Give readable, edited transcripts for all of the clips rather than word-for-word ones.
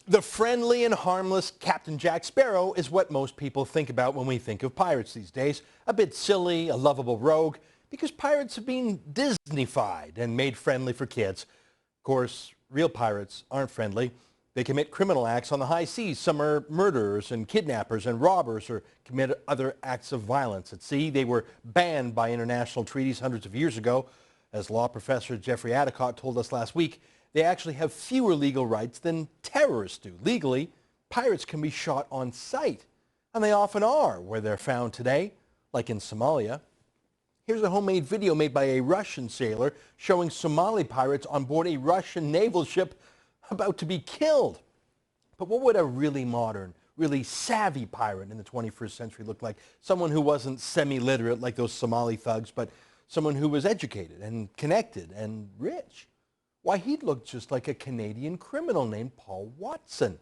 The friendly and harmless Captain Jack Sparrow is what most people think about when we think of pirates these days. A bit silly, a lovable rogue, because pirates have been Disney-fied and made friendly for kids. Of course, real pirates aren't friendly. They commit criminal acts on the high seas. Some are murderers and kidnappers and robbers or commit other acts of violence at sea. They were banned by international treaties hundreds of years ago. As law professor Jeffrey Adicott told us last week, they actually have fewer legal rights than terrorists do. Legally, pirates can be shot on sight, and they often are where they're found today, like in Somalia. Here's a homemade video made by a Russian sailor showing Somali pirates on board a Russian naval ship about to be killed. But what would a really modern, really savvy pirate in the 21st century look like? Someone who wasn't semi-literate like those Somali thugs, but someone who was educated and connected and rich. Why, he'd look just like a Canadian criminal named Paul Watson.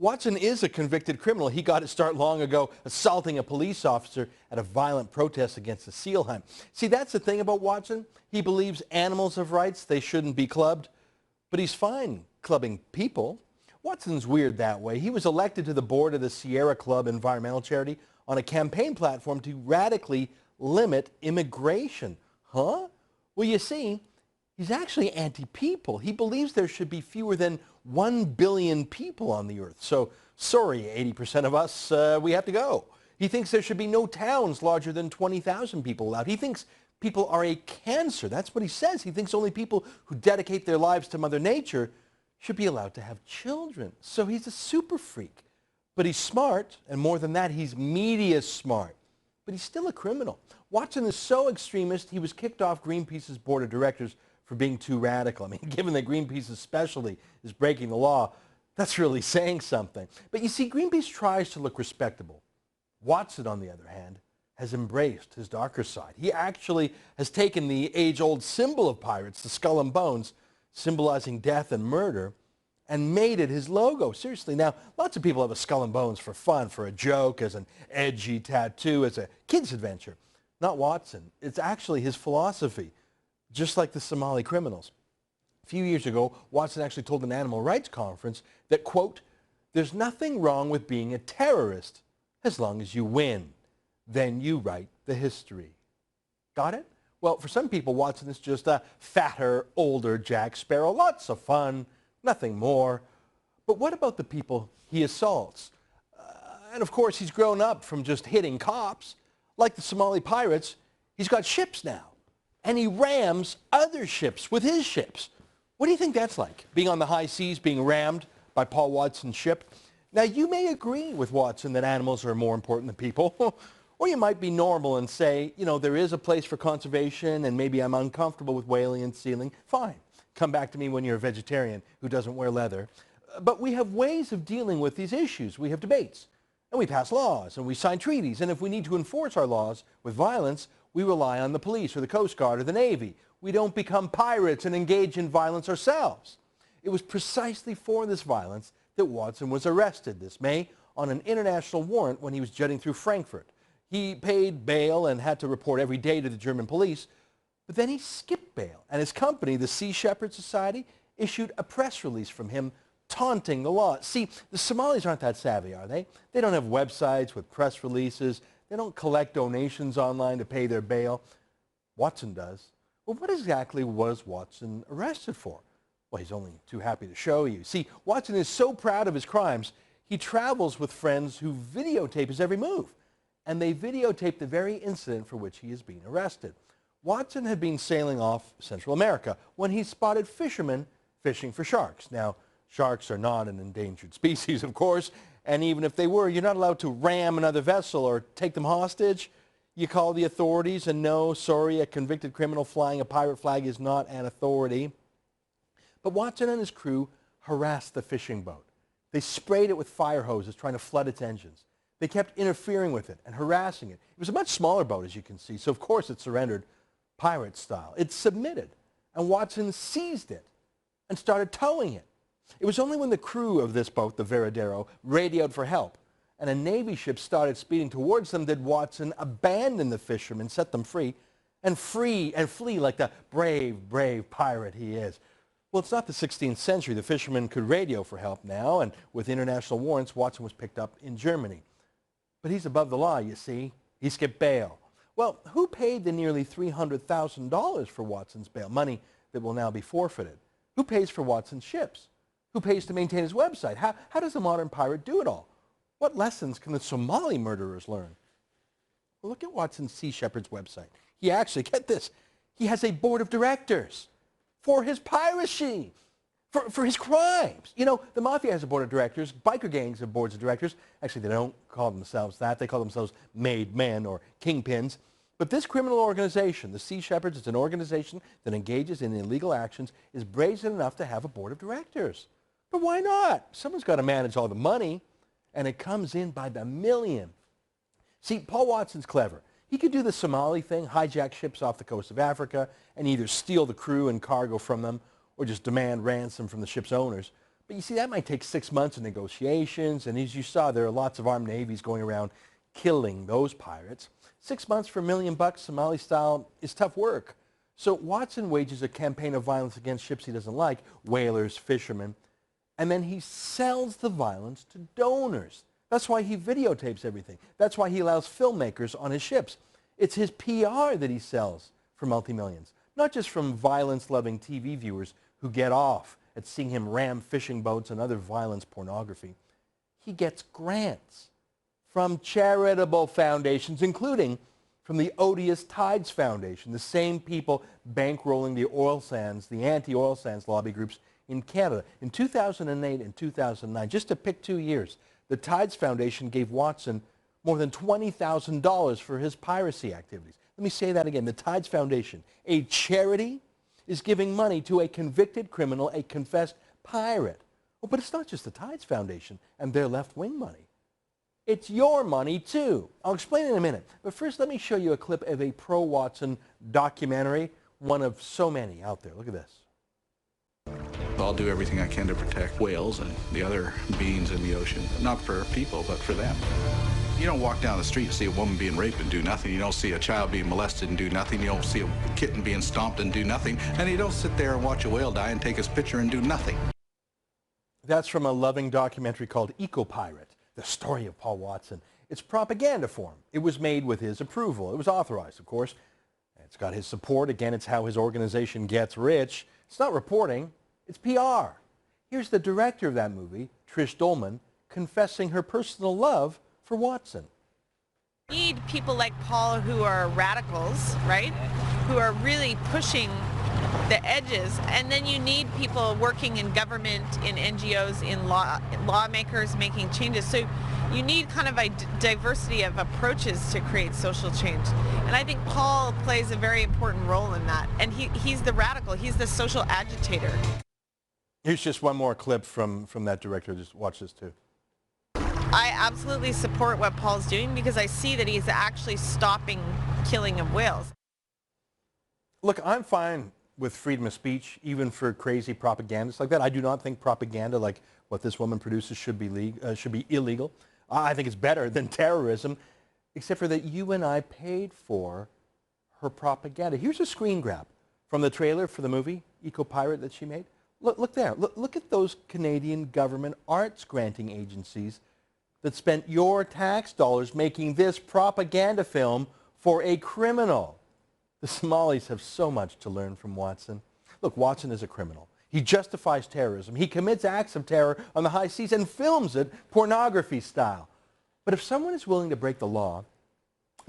Watson is a convicted criminal. He got his start long ago assaulting a police officer at a violent protest against a seal hunt. See, that's the thing about Watson. He believes animals have rights. They shouldn't be clubbed. But he's fine clubbing people. Watson's weird that way. He was elected to the board of the Sierra Club environmental charity on a campaign platform to radically limit immigration. Huh? Well, you see, he's actually anti-people. He believes there should be fewer than 1 billion people on the earth. So, sorry, 80% of us, we have to go. He thinks there should be no towns larger than 20,000 people allowed. He thinks people are a cancer. That's what he says. He thinks only people who dedicate their lives to Mother Nature should be allowed to have children. So he's a super freak. But he's smart, and more than that, he's media smart. But he's still a criminal. Watson is so extremist, he was kicked off Greenpeace's board of directors for being too radical. I mean, given that Greenpeace's specialty is breaking the law, that's really saying something. But you see, Greenpeace tries to look respectable. Watson, on the other hand, has embraced his darker side. He actually has taken the age-old symbol of pirates, the skull and bones, symbolizing death and murder, and made it his logo. Seriously, now, lots of people have a skull and bones for fun, for a joke, as an edgy tattoo, as a kid's adventure. Not Watson. It's actually his philosophy, just like the Somali criminals. A few years ago, Watson actually told an animal rights conference that, quote, "There's nothing wrong with being a terrorist as long as you win. Then you write the history." Got it? Well, for some people, Watson is just a fatter, older Jack Sparrow. Lots of fun, nothing more. But what about the people he assaults? And of course, he's grown up from just hitting cops. Like the Somali pirates, he's got ships now. And he rams other ships with his ships. What do you think that's like, being on the high seas, being rammed by Paul Watson's ship? Now, you may agree with Watson that animals are more important than people. Or you might be normal and say, you know, there is a place for conservation and maybe I'm uncomfortable with whaling and sealing. Fine. Come back to me when you're a vegetarian who doesn't wear leather. But we have ways of dealing with these issues. We have debates. And we pass laws and we sign treaties. And if we need to enforce our laws with violence, we rely on the police or the Coast Guard or the Navy. We don't become pirates and engage in violence ourselves. It was precisely for this violence that Watson was arrested this May on an international warrant when he was jetting through Frankfurt. He paid bail and had to report every day to the German police, but then he skipped bail, and his company, the Sea Shepherd Society, issued a press release from him taunting the law. See, the Somalis aren't that savvy, are they? They don't have websites with press releases. They don't collect donations online to pay their bail. Watson does. Well, what exactly was Watson arrested for? Well, he's only too happy to show you. See, Watson is so proud of his crimes, he travels with friends who videotape his every move. And they videotaped the very incident for which he is being arrested. Watson had been sailing off Central America when he spotted fishermen fishing for sharks. Now, sharks are not an endangered species, of course, and even if they were, you're not allowed to ram another vessel or take them hostage. You call the authorities, and no, sorry, a convicted criminal flying a pirate flag is not an authority. But Watson and his crew harassed the fishing boat. They sprayed it with fire hoses, trying to flood its engines. They kept interfering with it and harassing it. It was a much smaller boat, as you can see, so of course it surrendered pirate style. It submitted, and Watson seized it and started towing it. It was only when the crew of this boat, the Veradero, radioed for help, and a Navy ship started speeding towards them that Watson abandoned the fishermen, set them free, and flee like the brave, brave pirate he is. Well, it's not the 16th century. The fishermen could radio for help now, and with international warrants, Watson was picked up in Germany. But he's above the law, you see. He skipped bail. Well, who paid the nearly $300,000 for Watson's bail, money that will now be forfeited? Who pays for Watson's ships? Who pays to maintain his website? How does a modern pirate do it all? What lessons can the Somali murderers learn? Well, look at Watson's Sea Shepherd's website. He actually, get this, he has a board of directors for his piracy, for his crimes. You know, the mafia has a board of directors. Biker gangs have boards of directors. Actually, they don't call themselves that. They call themselves made men or kingpins. But this criminal organization, the Sea Shepherds, it's an organization that engages in illegal actions, is brazen enough to have a board of directors. But why not? Someone's got to manage all the money, and it comes in by the million. See, Paul Watson's clever. He could do the Somali thing, hijack ships off the coast of Africa, and either steal the crew and cargo from them, or just demand ransom from the ship's owners. But you see, that might take 6 months of negotiations, and as you saw, there are lots of armed navies going around killing those pirates. 6 months for $1 million, Somali style, is tough work. So Watson wages a campaign of violence against ships he doesn't like, whalers, fishermen, and then he sells the violence to donors. That's why he videotapes everything. That's why he allows filmmakers on his ships. It's his PR that he sells for multi-millions, not just from violence-loving TV viewers who get off at seeing him ram fishing boats and other violence pornography. He gets grants from charitable foundations, including from the odious Tides Foundation, the same people bankrolling the oil sands, the anti-oil sands lobby groups in Canada. In 2008 and 2009, just to pick 2 years, the Tides Foundation gave Watson more than $20,000 for his piracy activities. Let me say that again. The Tides Foundation, a charity, is giving money to a convicted criminal, a confessed pirate. Oh, but it's not just the Tides Foundation and their left-wing money. It's your money, too. I'll explain in a minute. But first, let me show you a clip of a pro-Watson documentary, one of so many out there. Look at this. I'll do everything I can to protect whales and the other beings in the ocean. Not for people, but for them. You don't walk down the street and see a woman being raped and do nothing. You don't see a child being molested and do nothing. You don't see a kitten being stomped and do nothing. And you don't sit there and watch a whale die and take his picture and do nothing. That's from a loving documentary called Eco-Pirate, the story of Paul Watson. It's propaganda for him. It was made with his approval. It was authorized, of course. It's got his support. Again, it's how his organization gets rich. It's not reporting. It's PR. Here's the director of that movie, Trish Dolman, confessing her personal love for Watson. You need people like Paul who are radicals, right? Who are really pushing the edges. And then you need people working in government, in NGOs, in lawmakers making changes. So you need kind of a diversity of approaches to create social change. And I think Paul plays a very important role in that. And he's the radical. He's the social agitator. Here's just one more clip from that director. Just watch this too. I absolutely support what Paul's doing because I see that he's actually stopping killing of whales. Look, I'm fine with freedom of speech, even for crazy propagandists like that. I do not think propaganda like what this woman produces should be illegal. I think it's better than terrorism, except for that you and I paid for her propaganda. Here's a screen grab from the trailer for the movie Eco-Pirate that she made. Look there. Look at those Canadian government arts granting agencies that spent your tax dollars making this propaganda film for a criminal. The Somalis have so much to learn from Watson. Look, Watson is a criminal. He justifies terrorism. He commits acts of terror on the high seas and films it pornography style. But if someone is willing to break the law,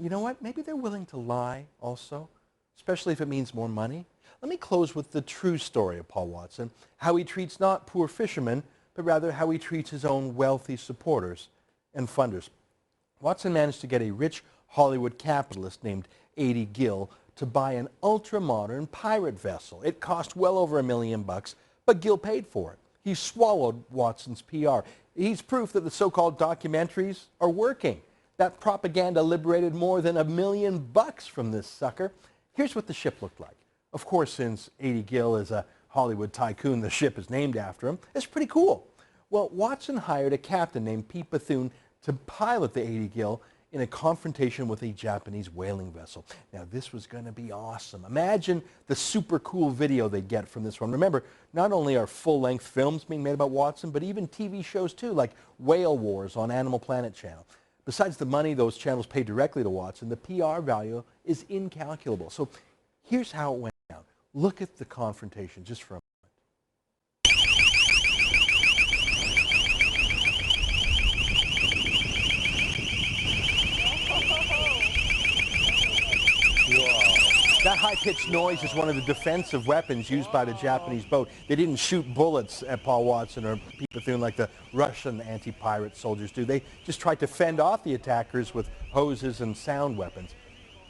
you know what? Maybe they're willing to lie also, especially if it means more money. Let me close with the true story of Paul Watson, how he treats not poor fishermen, but rather how he treats his own wealthy supporters and funders. Watson managed to get a rich Hollywood capitalist named A.D. Gill to buy an ultra-modern pirate vessel. It cost well over $1 million, but Gill paid for it. He swallowed Watson's PR. He's proof that the so-called documentaries are working. That propaganda liberated more than $1 million from this sucker. Here's what the ship looked like. Of course, since A.D. Gill is a Hollywood tycoon, the ship is named after him. It's pretty cool. Well, Watson hired a captain named Pete Bethune to pilot the A.D. Gill in a confrontation with a Japanese whaling vessel. Now, this was going to be awesome. Imagine the super cool video they get from this one. Remember, not only are full-length films being made about Watson, but even TV shows too, like Whale Wars on Animal Planet channel. Besides the money those channels pay directly to Watson, the PR value is incalculable. So here's how it went down. Look at the confrontation just for a moment. That high-pitched noise is one of the defensive weapons used by the Japanese boat. They didn't shoot bullets at Paul Watson or Pete Bethune like the Russian anti-pirate soldiers do. They just tried to fend off the attackers with hoses and sound weapons.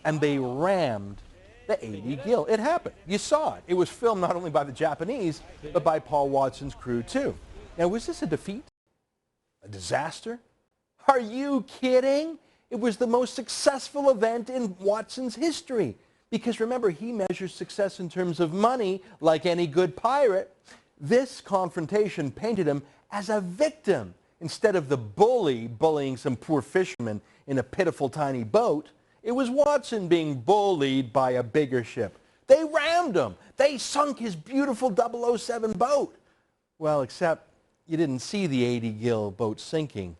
And they rammed the 80 Gill. It happened. You saw it. It was filmed not only by the Japanese, but by Paul Watson's crew too. Now, was this a defeat? A disaster? Are you kidding? It was the most successful event in Watson's history. Because remember, he measures success in terms of money, like any good pirate. This confrontation painted him as a victim. Instead of the bully bullying some poor fisherman in a pitiful tiny boat, it was Watson being bullied by a bigger ship. They rammed him. They sunk his beautiful 007 boat. Well, except you didn't see the 80 Gill boat sinking,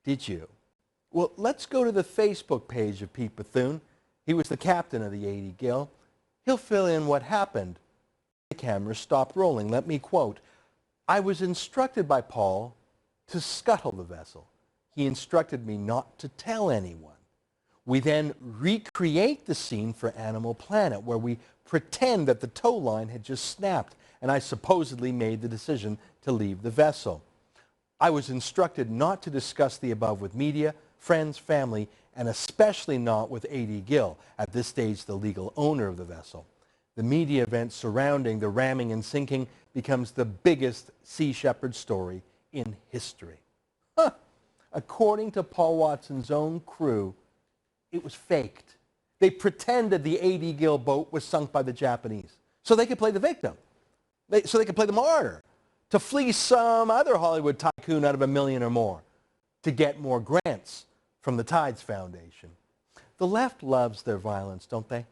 did you? Well, let's go to the Facebook page of Pete Bethune. He was the captain of the 80 Gill. He'll fill in what happened. The camera stopped rolling. Let me quote, "I was instructed by Paul to scuttle the vessel. He instructed me not to tell anyone. We then recreate the scene for Animal Planet, where we pretend that the tow line had just snapped, and I supposedly made the decision to leave the vessel. I was instructed not to discuss the above with media, friends, family, and especially not with 80 Gill, at this stage the legal owner of the vessel. The media event surrounding the ramming and sinking becomes the biggest Sea Shepherd story in history." Huh. According to Paul Watson's own crew, it was faked. They pretended the 80 Gill boat was sunk by the Japanese so they could play the victim, so they could play the martyr, to fleece some other Hollywood tycoon out of $1 million or more, to get more grants from the Tides Foundation. The left loves their violence, don't they?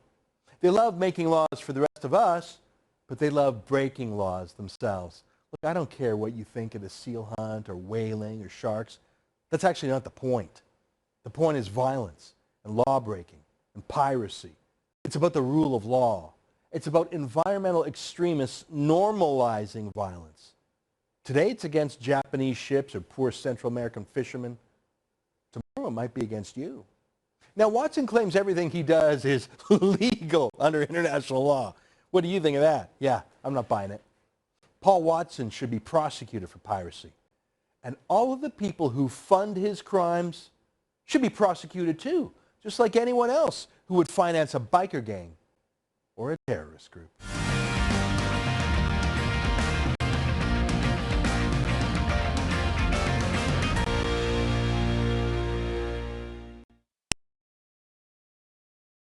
They love making laws for the rest of us, but they love breaking laws themselves. Look, I don't care what you think of the seal hunt or whaling or sharks. That's actually not the point. The point is violence and law breaking and piracy. It's about the rule of law. It's about environmental extremists normalizing violence. Today it's against Japanese ships or poor Central American fishermen. Tomorrow it might be against you. Now, Watson claims everything he does is legal under international law. What do you think of that? Yeah, I'm not buying it. Paul Watson should be prosecuted for piracy. And all of the people who fund his crimes should be prosecuted too, just like anyone else who would finance a biker gang or a terrorist group.